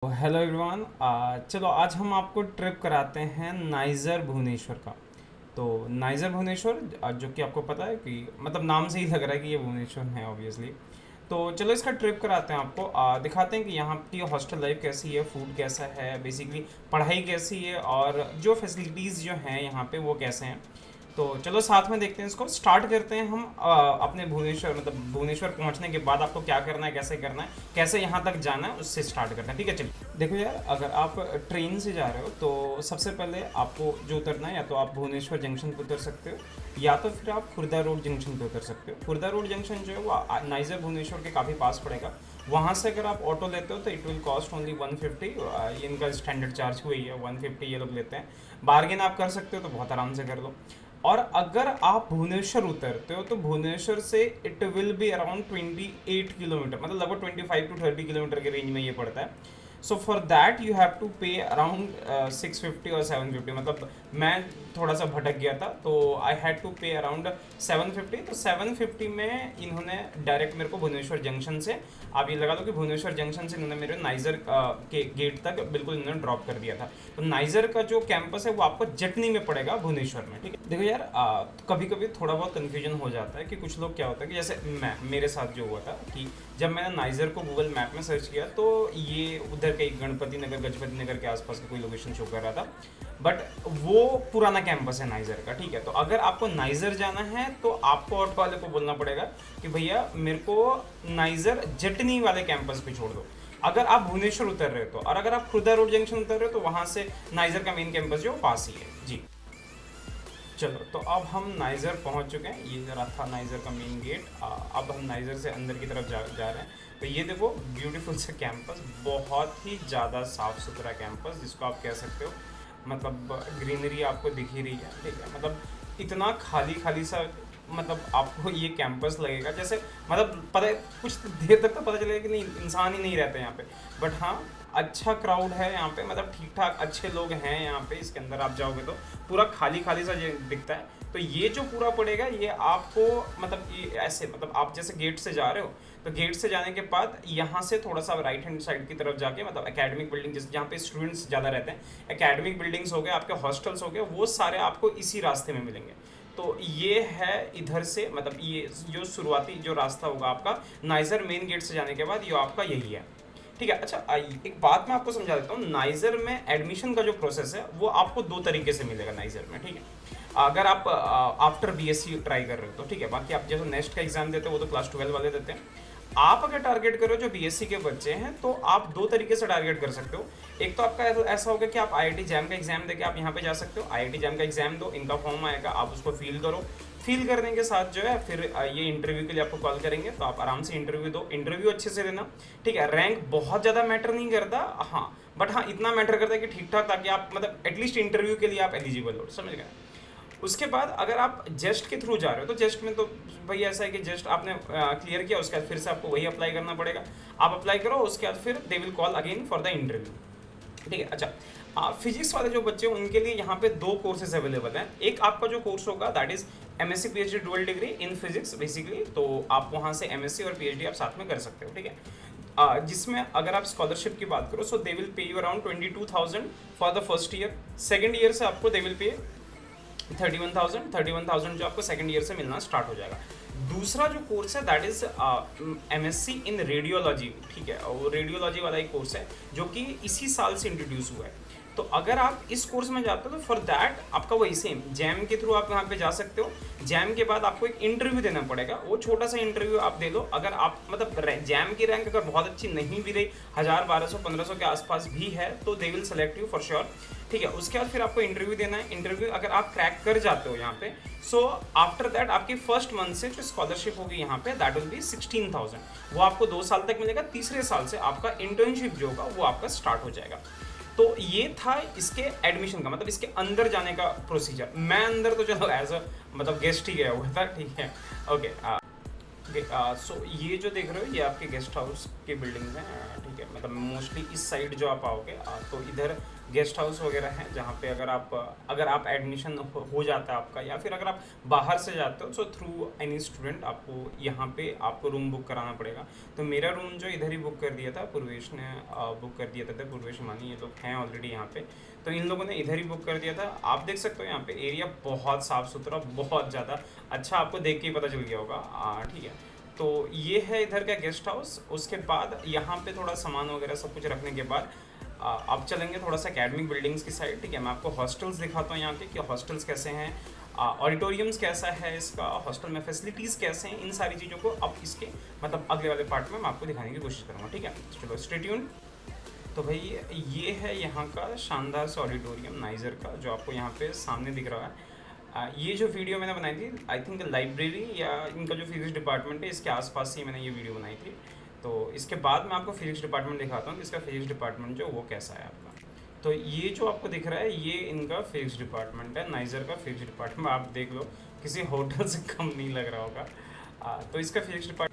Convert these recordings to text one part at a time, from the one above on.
Hello everyone. चलो आज हम आपको ट्रिप कराते हैं नाइजर भुवनेश्वर का। तो नाइजर भुवनेश्वर जो कि आपको पता है कि मतलब नाम से ही लग रहा है कि ये भुवनेश्वर है ऑब्वियसली। तो चलो इसका ट्रिप कराते हैं आपको, दिखाते हैं कि यहाँ की हॉस्टल लाइफ कैसी है, फूड कैसा है, बेसिकली पढ़ाई कैसी है और जो फैसिलिटीज़ जो हैं यहाँ पे वो कैसे हैं। तो चलो साथ में देखते हैं, इसको स्टार्ट करते हैं हम। अपने भुवनेश्वर मतलब भुवनेश्वर पहुंचने के बाद आपको क्या करना है, कैसे करना है, कैसे यहाँ तक जाना है, उससे स्टार्ट करना है। ठीक है, चलिए देखो यार, अगर आप ट्रेन से जा रहे हो तो सबसे पहले आपको जो उतरना है, या तो आप भुवनेश्वर जंक्शन पर उतर सकते हो या तो फिर आप खुर्दा रोड जंक्शन पे उतर सकते हो। खुर्दा रोड जंक्शन जो है वो नाइजर भुवनेश्वर के काफ़ी पास पड़ेगा। वहाँ से अगर आप ऑटो लेते हो तो इट विल कॉस्ट ओनली 150। ये इनका स्टैंडर्ड चार्ज हुई है 150, ये लोग लेते हैं। बार्गेन आप कर सकते हो तो बहुत आराम से कर लो। और अगर आप भुवनेश्वर उतरते हो तो भुवनेश्वर से it will be around 28 kilometre, मतलब लगभग 25 to 30 किलोमीटर के रेंज में ये पड़ता है। So for that you have to pay around 650 और 750। मतलब मैं थोड़ा सा भटक गया था तो I had to pay around 750। तो 750 में इन्होंने डायरेक्ट मेरे को भुवनेश्वर जंक्शन से, आप ये लगा लो कि भुवनेश्वर जंक्शन से इन्होंने मेरे नाइजर के गेट तक बिल्कुल इन्होंने ड्रॉप कर दिया था। तो नाइजर का जो कैंपस है वो आपको जटनी में पड़ेगा भुवनेश्वर में। ठीक है, देखो यार, कभी कभी थोड़ा बहुत कन्फ्यूजन हो जाता है कि कुछ लोग क्या होता है कि जैसे मेरे साथ जो हुआ था कि जब मैंने नाइजर को गूगल मैप में सर्च किया तो ये उधर के गणपति नगर गजपति नगर के आसपास का कोई लोकेशन शो कर रहा था, बट वो पुराना कैंपस है नाइजर का। ठीक है, तो अगर आपको नाइजर जाना है तो आपको ऑटो वाले को बोलना पड़ेगा कि भैया मेरे को नाइजर जटनी वाले कैंपस पे छोड़ दो, अगर आप भुवनेश्वर उतर रहे हो तो। और अगर आप खुर्दा रोड जंक्शन उतर रहे हो तो वहां से नाइजर का मेन कैंपस जो पास ही है जी। चलो तो अब हम नाइजर पहुंच चुके हैं, ये जरा था नाइजर का मेन गेट। अब हम नाइजर से अंदर की तरफ जा रहे हैं। तो ये देखो ब्यूटीफुल सा कैंपस, बहुत ही ज़्यादा साफ़ सुथरा कैंपस जिसको आप कह सकते हो। मतलब ग्रीनरी आपको दिख ही रही है। ठीक है, मतलब इतना खाली खाली सा, मतलब आपको ये कैंपस लगेगा जैसे, मतलब पता कुछ देर तक तो पता चलेगा कि नहीं इंसान ही नहीं रहते यहाँ पे। बट हाँ, अच्छा क्राउड है यहाँ पे, मतलब ठीक ठाक अच्छे लोग हैं यहाँ पे। इसके अंदर आप जाओगे तो पूरा खाली खाली सा ये दिखता है। तो ये जो पूरा पड़ेगा ये आपको, मतलब ये ऐसे, मतलब आप जैसे गेट से जा रहे हो तो गेट से जाने के बाद यहाँ से थोड़ा सा राइट हैंड साइड की तरफ जाके, मतलब एकेडमिक बिल्डिंग जहाँ पे स्टूडेंट्स ज़्यादा रहते हैं, एकेडमिक बिल्डिंग्स हो गए, आपके हॉस्टल्स हो गए, वो सारे आपको इसी रास्ते में मिलेंगे। तो ये है इधर से, मतलब ये जो शुरुआती जो रास्ता होगा आपका नाइजर मेन गेट से जाने के बाद, ये आपका यही है। ठीक है, अच्छा एक बात मैं आपको समझा देता हूँ। नाइजर में एडमिशन का जो प्रोसेस है वो आपको दो तरीके से मिलेगा नाइजर में। ठीक है, अगर आप आफ्टर बीएससी ट्राई कर रहे हो तो ठीक है, बाकी आप जैसे नेक्स्ट का एग्जाम देते हो वो तो क्लास 12 वाले देते हैं। आप अगर टारगेट करो जो बीएससी के बच्चे हैं तो आप दो तरीके से टारगेट कर सकते हो। एक तो आपका ऐसा होगा कि आप आईआईटी जैम का एग्जाम देके आप यहाँ पे जा सकते हो। आईआईटी जैम का एग्जाम दो, इनका फॉर्म आएगा, आप उसको फिल करो। फिल करने के साथ जो है फिर ये इंटरव्यू के लिए आपको कॉल करेंगे, तो आप आराम से इंटरव्यू दो, इंटरव्यू अच्छे से देना। ठीक है, रैंक बहुत ज़्यादा मैटर नहीं करता, हाँ, बट हाँ इतना मैटर करता है कि ठीक ठाक, ताकि आप मतलब एटलीस्ट इंटरव्यू के लिए आप एलिजिबल हो, समझ गए। उसके बाद अगर आप जेस्ट के थ्रू जा रहे हो तो जेस्ट में तो भाई ऐसा है कि जेस्ट आपने क्लियर किया, उसके बाद फिर से आपको वही अप्लाई करना पड़ेगा। आप अप्लाई करो, उसके बाद फिर they will call again for the interview. ठीक है, अच्छा फिजिक्स वाले जो बच्चे हैं उनके लिए यहाँ पे दो कोर्सेज अवेलेबल हैं। एक आपका जो कोर्स होगा that is MSc PhD dual degree in physics basically, तो आप वहाँ से एमएससी और पीएचडी आप साथ में कर सकते हो। ठीक है, जिसमें अगर आप स्कॉलरशिप की बात करो so they will pay you around 22,000 for the first year. Second year से आपको दे विल पे 31,000 जो आपको सेकंड ईयर से मिलना स्टार्ट हो जाएगा। दूसरा जो कोर्स है that is MSc in radiology. ठीक है, वो रेडियोलॉजी वाला एक कोर्स है जो कि इसी साल से इंट्रोड्यूस हुआ है। तो अगर आप इस कोर्स में जाते हो तो फॉर दैट आपका वही सेम जैम के थ्रू आप यहाँ पे जा सकते हो। जैम के बाद आपको एक इंटरव्यू देना पड़ेगा, वो छोटा सा इंटरव्यू आप दे लो। अगर आप मतलब जैम की रैंक अगर बहुत अच्छी नहीं भी रही, 1000 1200 1500 के आसपास भी है, तो they will select you for sure. ठीक है, उसके बाद फिर आपको इंटरव्यू देना है। इंटरव्यू अगर आप क्रैक कर जाते हो यहाँ पे, सो आफ्टर दैट आपकी फर्स्ट मंथ से जो स्कॉलरशिप होगी यहाँ पे दैट विल बी 16,000, वो आपको 2 साल तक मिलेगा। तीसरे साल से आपका इंटर्नशिप जो होगा वो आपका स्टार्ट हो जाएगा। तो ये था इसके एडमिशन का, मतलब इसके अंदर जाने का प्रोसीजर। मैं अंदर तो चलो एज अ मतलब गेस्ट ही गया हुआ था। ठीक है, ओके, सो ये जो देख रहे हो ये आपके गेस्ट हाउस की बिल्डिंग्स हैं। ठीक है, मतलब मोस्टली इस साइड जो आप आओगे तो इधर गेस्ट हाउस वगैरह हैं, जहाँ पे अगर आप एडमिशन हो जाता है आपका, या फिर अगर आप बाहर से जाते हो, सो थ्रू एनी स्टूडेंट आपको यहाँ पे आपको रूम बुक कराना पड़ेगा। तो मेरा रूम जो इधर ही बुक कर दिया था, पूर्वेश ने बुक कर दिया था, पूर्वेश मानी ये लोग हैं ऑलरेडी यहाँ पे, तो इन लोगों ने इधर ही बुक कर दिया था। आप देख सकते हो यहाँ पे एरिया बहुत साफ़ सुथरा, बहुत ज़्यादा अच्छा, आपको देख के ही पता चल गया होगा। ठीक है, तो ये है इधर का गेस्ट हाउस। उसके बाद यहाँ पे थोड़ा सामान वगैरह सब कुछ रखने के बाद अब चलेंगे थोड़ा सा एकेडमिक बिल्डिंग्स की साइड। ठीक है, मैं आपको हॉस्टल्स दिखाता हूँ यहाँ के, कि हॉस्टल्स कैसे हैं, ऑडिटोरियम्स कैसा है इसका, हॉस्टल में फैसिलिटीज़ कैसे हैं, इन सारी चीज़ों को अब इसके मतलब अगले वाले पार्ट में मैं आपको दिखाने की कोशिश करूँगा। ठीक है, चलो स्टे ट्यून्ड। तो भाई ये है यहाँ का शानदार सा ऑडिटोरियम नाइजर का, जो आपको यहाँ पे सामने दिख रहा है। ये जो वीडियो मैंने बनाई थी, आई थिंक लाइब्रेरी या इनका जो फिजिक्स डिपार्टमेंट है इसके आसपास ही मैंने ये वीडियो बनाई थी। तो इसके बाद मैं आपको फिजिक्स डिपार्टमेंट दिखाता हूँ कि इसका फिजिक्स डिपार्टमेंट जो वो कैसा है आपका। तो ये जो आपको दिख रहा है ये इनका फिजिक्स डिपार्टमेंट है, नाइजर का फिजिक्स डिपार्टमेंट। आप देख लो, किसी होटल से कम नहीं लग रहा होगा। तो इसका फिजिक्स डिपार्टमेंट,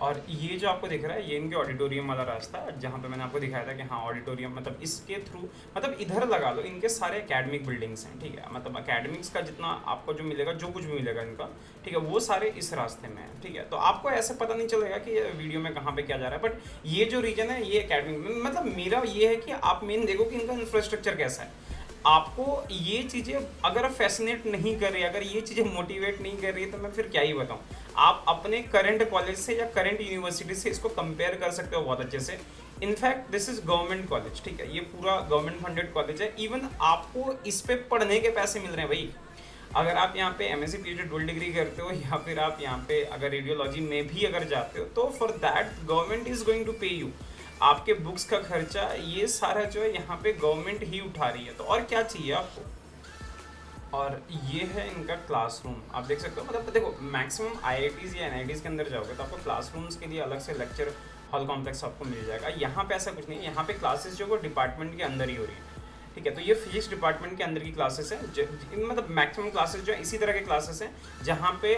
और ये जो आपको दिख रहा है ये इनके ऑडिटोरियम वाला रास्ता, जहाँ पे मैंने आपको दिखाया था कि हाँ ऑडिटोरियम मतलब इसके थ्रू, मतलब इधर लगा लो, इनके सारे एकेडमिक बिल्डिंग्स हैं। ठीक है, मतलब एकेडमिक्स का जितना आपको जो मिलेगा, जो कुछ भी मिलेगा इनका, ठीक है, वो सारे इस रास्ते में है। ठीक है, तो आपको ऐसे पता नहीं चलेगा कि ये वीडियो में कहाँ पे क्या जा रहा है, बट ये जो रीजन है ये एकेडमिक, मतलब मेरा ये है कि आप मेन देखो कि इनका इंफ्रास्ट्रक्चर कैसा है। आपको ये चीज़ें अगर फैसिनेट नहीं कर रही, अगर ये चीज़ें मोटिवेट नहीं कर रही, तो मैं फिर क्या ही बताऊँ। आप अपने करंट कॉलेज से या करंट यूनिवर्सिटी से इसको कंपेयर कर सकते हो बहुत अच्छे से। In fact this is government college, ठीक है, ये पूरा गवर्नमेंट फंडेड कॉलेज है। इवन आपको इस पे पढ़ने के पैसे मिल रहे हैं भाई। अगर आप यहाँ पे एमएससी पीएचडी डबल डिग्री करते हो, या फिर आप यहाँ पे अगर रेडियोलॉजी में भी अगर जाते हो, तो for that government is going to pay you. आपके बुक्स का खर्चा ये सारा जो है यहाँ पे गवर्नमेंट ही उठा रही है, तो और क्या चाहिए आपको। और ये है इनका क्लासरूम, आप देख सकते हो। मतलब देखो, मैक्सिमम आईआईटीज़ या एनआईटीज़ के अंदर जाओगे तो आपको क्लासरूम्स के लिए अलग से लेक्चर हॉल कॉम्प्लेक्स आपको मिल जाएगा। यहाँ पे ऐसा कुछ नहीं है, यहाँ पे क्लासेस जो वो डिपार्टमेंट के अंदर ही हो रही है। ठीक है, तो ये फिजिक्स डिपार्टमेंट के अंदर की क्लासेस हैं, मतलब मैक्सिमम क्लासेस जो है इसी तरह के क्लासेस हैं, जहाँ पे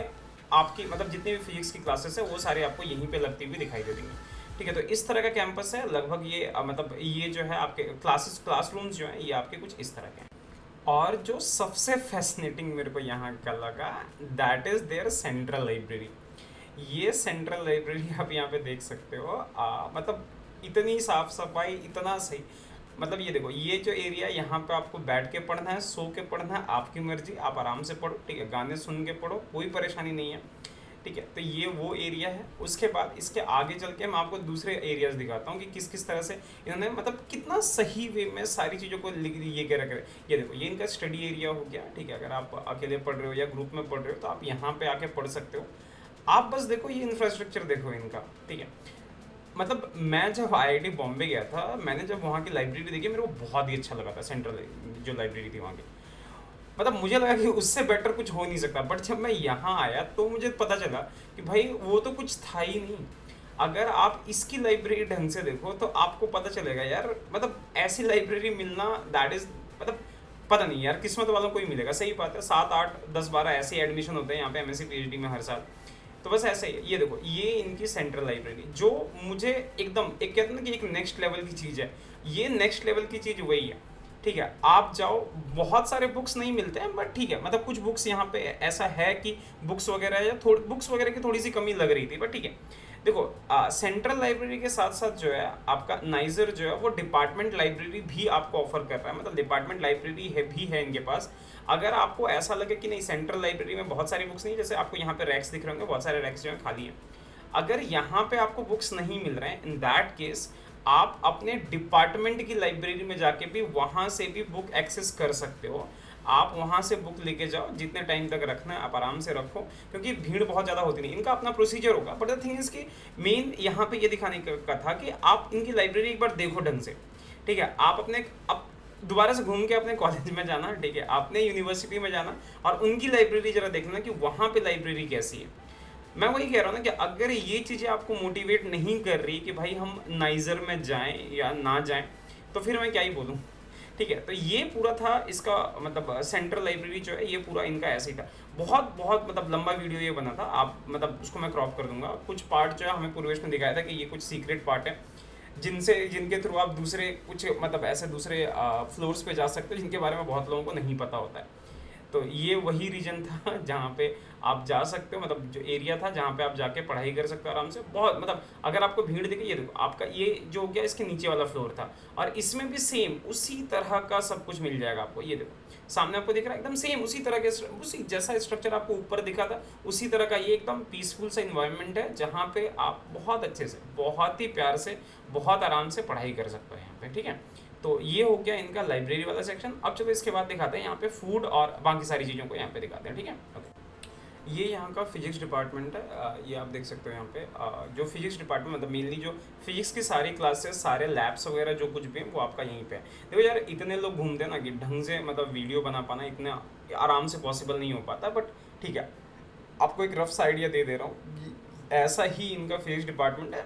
आपकी मतलब जितनी भी फिजिक्स की क्लासेस है वो सारे आपको यहीं पे लगती हुई दिखाई दे देंगी। ठीक है, तो इस तरह का कैंपस है लगभग ये, मतलब ये जो है आपके क्लासरूम्स जो हैं ये आपके कुछ इस तरह के हैं। और जो सबसे फैसिनेटिंग मेरे को यहाँ का लगा, that is their central library. ये सेंट्रल लाइब्रेरी आप यहाँ पे देख सकते हो। मतलब इतनी साफ सफाई, इतना सही, मतलब ये देखो, ये जो एरिया, यहाँ पे आपको बैठ के पढ़ना है, सो के पढ़ना है, आपकी मर्जी, आप आराम से पढ़ो। ठीक है, गाने सुन के पढ़ो, कोई परेशानी नहीं है। ठीक है, तो ये वो एरिया है। उसके बाद इसके आगे चल के मैं आपको दूसरे एरियाज दिखाता हूँ कि किस किस तरह से इन्होंने मतलब कितना सही वे में सारी चीज़ों को ये कह रखे। ये देखो, ये इनका स्टडी एरिया हो गया। ठीक है, अगर आप अकेले पढ़ रहे हो या ग्रुप में पढ़ रहे हो तो आप यहाँ पे आके पढ़ सकते हो। आप बस देखो ये इंफ्रास्ट्रक्चर देखो इनका। ठीक है, मतलब मैं जब आईआईटी बॉम्बे गया था, मैंने जब वहाँ की लाइब्रेरी देखी, मेरे को बहुत ही अच्छा लगा था। सेंट्रल जो लाइब्रेरी थी वहाँ की, मतलब मुझे लगा कि उससे बेटर कुछ हो नहीं सकता। बट जब मैं यहाँ आया तो मुझे पता चला कि भाई वो तो कुछ था ही नहीं। अगर आप इसकी लाइब्रेरी ढंग से देखो तो आपको पता चलेगा यार, मतलब ऐसी लाइब्रेरी मिलना, दैट इज़ मतलब पता नहीं यार, किस्मत वालों को ही मिलेगा। सही बात है, 7, 8, 10, 12 ऐसे एडमिशन होते हैं यहाँ पे एमएससी पीएचडी में हर साल। तो बस ऐसे ही ये देखो, ये इनकी सेंट्रल लाइब्रेरी, जो मुझे एकदम एक कहते हैं ना कि एक नेक्स्ट लेवल की चीज़ है। ये नेक्स्ट लेवल की चीज़ वही है। ठीक है, आप जाओ, बहुत सारे बुक्स नहीं मिलते हैं, बट ठीक है, मतलब कुछ बुक्स यहाँ पे ऐसा है कि बुक्स वगैरह या बुक्स वगैरह की थोड़ी सी कमी लग रही थी, बट ठीक है। देखो, सेंट्रल लाइब्रेरी के साथ साथ जो है आपका नाइजर जो है वो डिपार्टमेंट लाइब्रेरी भी आपको ऑफर कर रहा है। मतलब डिपार्टमेंट लाइब्रेरी भी है इनके पास। अगर आपको ऐसा लगे कि नहीं सेंट्रल लाइब्रेरी में बहुत सारी बुक्स नहीं, जैसे आपको यहाँ पे रैक्स दिख रहे होंगे, बहुत सारे रैक्स जो है खाली हैं। अगर यहाँ पे आपको बुक्स नहीं मिल रहे हैं, इन दैट केस आप अपने डिपार्टमेंट की लाइब्रेरी में जाके भी वहाँ से भी बुक एक्सेस कर सकते हो। आप वहाँ से बुक लेके जाओ, जितने टाइम तक रखना है आप आराम से रखो, क्योंकि भीड़ बहुत ज़्यादा होती नहीं। इनका अपना प्रोसीजर होगा, बट द थिंग इज़ कि मेन यहाँ पे ये दिखाने का था कि आप इनकी लाइब्रेरी एक बार देखो ढंग से। ठीक है, आप अपने अब दोबारा से घूम के अपने कॉलेज में जाना, ठीक है, अपने यूनिवर्सिटी में जाना और उनकी लाइब्रेरी जरा देखना कि वहाँ पे लाइब्रेरी कैसी है। मैं वही कह रहा हूँ ना कि अगर ये चीज़ें आपको मोटिवेट नहीं कर रही कि भाई हम नाइजर में जाएं या ना जाएं, तो फिर मैं क्या ही बोलूँ। ठीक है, तो ये पूरा था इसका, मतलब सेंट्रल लाइब्रेरी जो है ये पूरा इनका ऐसे ही था। बहुत बहुत मतलब लंबा वीडियो ये बना था, आप मतलब उसको मैं क्रॉप कर दूंगा। कुछ पार्ट जो है हमें पूर्वेश ने दिखाया था कि ये कुछ सीक्रेट पार्ट है, जिनके थ्रू आप दूसरे कुछ मतलब ऐसे दूसरे फ्लोर्स पे जा सकते हो जिनके बारे में बहुत लोगों को नहीं पता होता है। तो ये वही रीजन था जहाँ पे आप जा सकते हो, मतलब जो एरिया था जहाँ पे आप जाके पढ़ाई कर सकते हो आराम से। बहुत मतलब अगर आपको भीड़ दिखे, ये देखो आपका ये जो हो गया इसके नीचे वाला फ्लोर था, और इसमें भी सेम उसी तरह का सब कुछ मिल जाएगा आपको। ये देखो सामने आपको दिख रहा है एकदम सेम उसी तरह के, उसी जैसा स्ट्रक्चर आपको ऊपर दिखा था उसी तरह का ये एकदम पीसफुल सा इन्वायरमेंट है जहाँ पे आप बहुत अच्छे से, बहुत ही प्यार से, बहुत आराम से पढ़ाई कर सकते हो यहाँ पे, ठीक है। तो ये हो गया इनका लाइब्रेरी वाला सेक्शन। अब चलो इसके बाद दिखाते हैं यहाँ पे फूड और बाकी सारी चीज़ों को यहाँ पे दिखाते हैं, ठीक है। ओके, ये यहाँ का फिजिक्स डिपार्टमेंट है। ये आप देख सकते हो यहाँ पे जो फिजिक्स डिपार्टमेंट मतलब मेनली जो फिजिक्स की सारी क्लासेस, सारे लैब्स वगैरह जो कुछ भी है वो आपका यहीं पे है। देखो यार इतने लोग घूमते हैं ना कि ढंग से मतलब वीडियो बना पाना इतने आराम से पॉसिबल नहीं हो पाता, बट ठीक है आपको एक रफ सा आइडिया दे दे रहा हूँ। ऐसा ही इनका फिजिक्स डिपार्टमेंट है।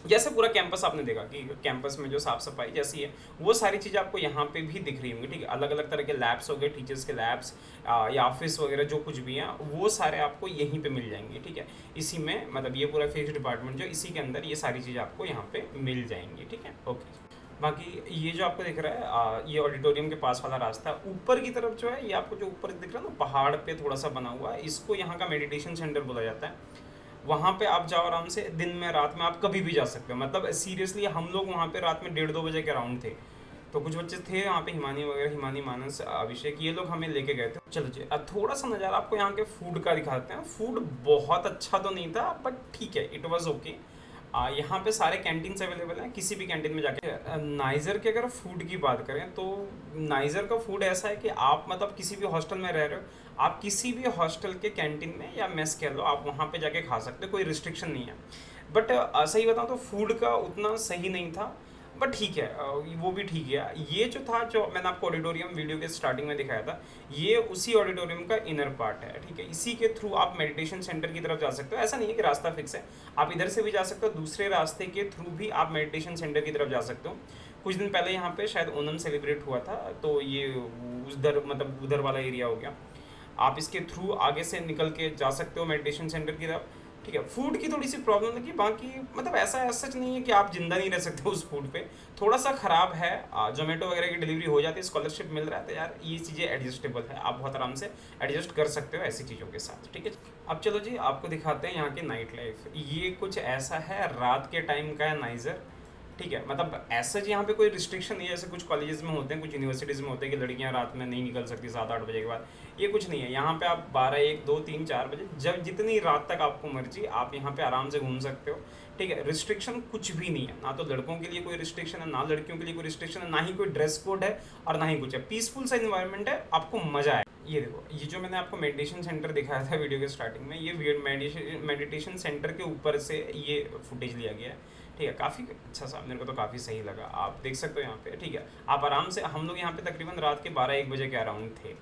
जैसे पूरा कैंपस आपने देखा कि कैंपस में जो साफ सफाई जैसी है वो सारी चीज़ें आपको यहाँ पे भी दिख रही होंगी, ठीक है। अलग अलग तरह के लैब्स हो गए, टीचर्स के लैब्स या ऑफिस वगैरह जो कुछ भी हैं वो सारे आपको यहीं पे मिल जाएंगे, ठीक है। इसी में मतलब ये पूरा फिजिक्स डिपार्टमेंट जो इसी के अंदर ये सारी चीज़ें आपको यहाँ पे मिल जाएंगी, ठीक है। ओके, बाकी ये जो आपको दिख रहा है ये ऑडिटोरियम के पास वाला रास्ता है। ऊपर की तरफ जो है ये आपको जो ऊपर दिख रहा है ना पहाड़ पे थोड़ा सा बना हुआ है, इसको यहाँ का मेडिटेशन सेंटर बोला जाता है। वहाँ पे आप जाओ आराम से, दिन में रात में आप कभी भी जा सकते हो। मतलब सीरियसली हम लोग वहाँ पे रात में 1:30-2 बजे के अराउंड थे, तो कुछ बच्चे थे वहाँ पे, हिमानी वगैरह, हिमानी, मानस, अभिषेक, ये लोग हमें लेके गए थे। चलो जी अब थोड़ा सा नज़ारा आपको यहाँ के फूड का दिखाते हैं। फूड बहुत अच्छा तो नहीं था बट ठीक है, इट वॉज ओके। यहाँ पे सारे कैंटीन्स अवेलेबल हैं, किसी भी कैंटीन में जाके। नाइजर के अगर फूड की बात करें तो नाइजर का फूड ऐसा है कि आप मतलब किसी भी हॉस्टल में रह रहे हो, आप किसी भी हॉस्टल के कैंटीन में या मेस कह लो आप वहाँ पे जाके खा सकते हो, कोई रिस्ट्रिक्शन नहीं है। बट सही बताऊँ तो फूड का उतना सही नहीं था, बट ठीक है वो भी ठीक है। ये जो था, जो मैंने आपको ऑडिटोरियम वीडियो के स्टार्टिंग में दिखाया था, ये उसी ऑडिटोरियम का इनर पार्ट है, ठीक है। इसी के थ्रू आप मेडिटेशन सेंटर की तरफ जा सकते हो। ऐसा नहीं है कि रास्ता फिक्स है, आप इधर से भी जा सकते हो, दूसरे रास्ते के थ्रू भी आप मेडिटेशन सेंटर की तरफ जा सकते हो। कुछ दिन पहले यहाँ पे शायद ओनम सेलिब्रेट हुआ था, तो ये उधर मतलब उधर वाला एरिया हो गया। आप इसके थ्रू आगे से निकल के जा सकते हो मेडिटेशन सेंटर की तरफ, ठीक है। फूड की थोड़ी सी प्रॉब्लम लगी, बाकी मतलब ऐसा सच नहीं है कि आप जिंदा नहीं रह सकते उस फूड पे। थोड़ा सा ख़राब है, जोमेटो वगैरह की डिलीवरी हो जाती है, स्कॉलरशिप मिल रहा है, तो यार ये चीज़ें एडजस्टेबल है, आप बहुत आराम से एडजस्ट कर सकते हो ऐसी चीज़ों के साथ, ठीक है। अब चलो जी आपको दिखाते हैं यहाँ की नाइट लाइफ। ये कुछ ऐसा है, रात के टाइम का है नाइजर, ठीक है। मतलब ऐसा जी यहाँ पे कोई रिस्ट्रिक्शन नहीं है जैसे कुछ कॉलेजेस में होते हैं, कुछ यूनिवर्सिटीज़ में होते हैं कि लड़कियाँ रात में नहीं निकल सकती 7-8 बजे के बाद। ये कुछ नहीं है, यहाँ पे आप 12, 1, 2, 3, 4 बजे जब जितनी रात तक आपको मर्जी आप यहाँ पे आराम से घूम सकते हो, ठीक है। रिस्ट्रिक्शन कुछ भी नहीं है, ना तो लड़कों के लिए कोई रिस्ट्रिक्शन है, ना लड़कियों के लिए कोई रिस्ट्रिक्शन है, ना ही कोई ड्रेस कोड है और ना ही कुछ है। पीसफुल सा इन्वायरमेंट है, आपको मज़ा आए। ये देखो, ये जो मैंने आपको मेडिटेशन सेंटर दिखाया था वीडियो के स्टार्टिंग में, ये मेडिटेशन सेंटर के ऊपर से ये फुटेज लिया गया है, ठीक है। काफ़ी अच्छा सा, मेरे को तो काफ़ी सही लगा। आप देख सकते हो यहाँ पे, ठीक है। आप आराम से, हम लोग यहाँ पे तकरीबन रात के 12-1 बजे के अराउंड थे।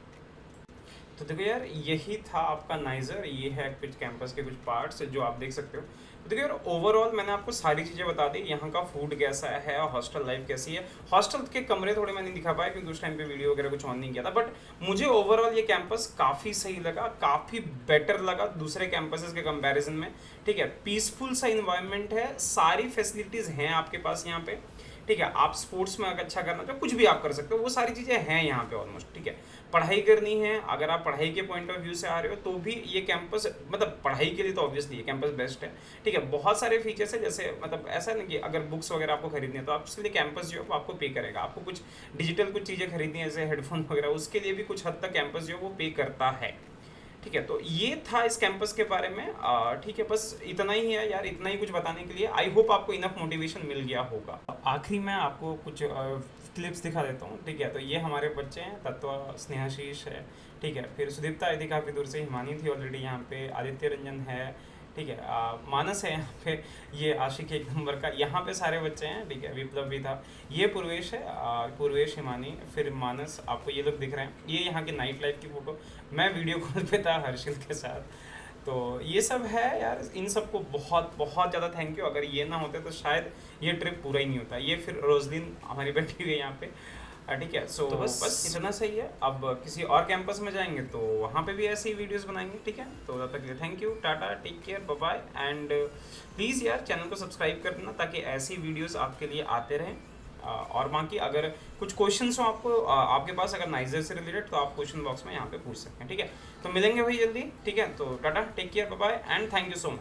तो देखो यार यही था आपका नाइजर। ये है कुछ कैंपस के कुछ पार्ट्स जो आप देख सकते हो। तो देखो यार ओवरऑल मैंने आपको सारी चीज़ें बता दी, यहाँ का फूड कैसा है, हॉस्टल लाइफ कैसी है। हॉस्टल के कमरे थोड़े मैं नहीं दिखा पाया क्योंकि उस टाइम पे वीडियो वगैरह कुछ ऑन नहीं किया था, बट मुझे ओवरऑल ये कैंपस काफ़ी सही लगा, काफ़ी बेटर लगा दूसरे कैंपसेस के कंपैरिजन में, ठीक है। पीसफुल सा इन्वायरमेंट है, सारी फैसिलिटीज़ हैं आपके पास यहाँ पे, ठीक है। आप स्पोर्ट्स में अगर अच्छा करना चाहो कुछ भी आप कर सकते हो, वो सारी चीज़ें हैं यहाँ पे ऑलमोस्ट, ठीक है। पढ़ाई करनी है, अगर आप पढ़ाई के पॉइंट ऑफ व्यू से आ रहे हो तो भी ये कैंपस मतलब पढ़ाई के लिए तो ऑब्वियसली ये कैंपस बेस्ट है, ठीक है। बहुत सारे फीचर्स है, जैसे मतलब ऐसा नहीं कि अगर बुक्स वगैरह आपको खरीदनी है तो आप उसके लिए कैंपस जो है वो आपको पे करेगा। आपको कुछ डिजिटल कुछ चीज़ें खरीदनी है जैसे हेडफोन वगैरह, उसके लिए भी कुछ हद तक कैंपस जो है वो पे करता है, ठीक है। तो ये था इस कैंपस के बारे में, ठीक है। बस इतना ही है यार, इतना ही कुछ बताने के लिए। आई होप आपको इनफ मोटिवेशन मिल गया होगा। आखिरी में आपको कुछ क्लिप्स दिखा देता हूँ, ठीक है। तो ये हमारे बच्चे हैं, तत्व, स्नेहाशीष है, ठीक है। फिर सुदीप्ता आई थी काफ़ी दूर से, हिमानी थी ऑलरेडी यहाँ पे, आदित्य रंजन है, ठीक है। मानस है यहाँ पे, ये आशिक 1 नंबर का, यहाँ पे सारे बच्चे हैं, ठीक है। विप्लव भी था, ये पूर्वेश है, पूर्वेश, हिमानी, फिर मानस, आपको ये लोग दिख रहे हैं। ये यहाँ की नाइट लाइफ की फ़ोटो, मैं वीडियो कॉल पे था हर्षिल के साथ। तो ये सब है यार, इन सबको बहुत बहुत ज़्यादा थैंक यू। अगर ये ना होते तो शायद ये ट्रिप पूरा ही नहीं होता। ये फिर रोजलिन हमारी बैठी हुई है यहाँ पे, ठीक है। सो तो बस इतना सही है। अब किसी और कैंपस में जाएंगे तो वहाँ पे भी ऐसे ही वीडियोस बनाएंगे, ठीक है। तो तब तक के लिए thank you, tata, take care, bye bye. And please यार चैनल को सब्सक्राइब करना ताकि ऐसी वीडियोस आपके लिए आते रहें। और बाकी अगर कुछ क्वेश्चंस हो आपको, आपके पास अगर नाइजर से रिलेटेड, तो आप क्वेश्चन बॉक्स में यहाँ पे पूछ सकते हैं, ठीक है। तो मिलेंगे भाई जल्दी, ठीक है। तो tata, take care, bye bye and thank you so much.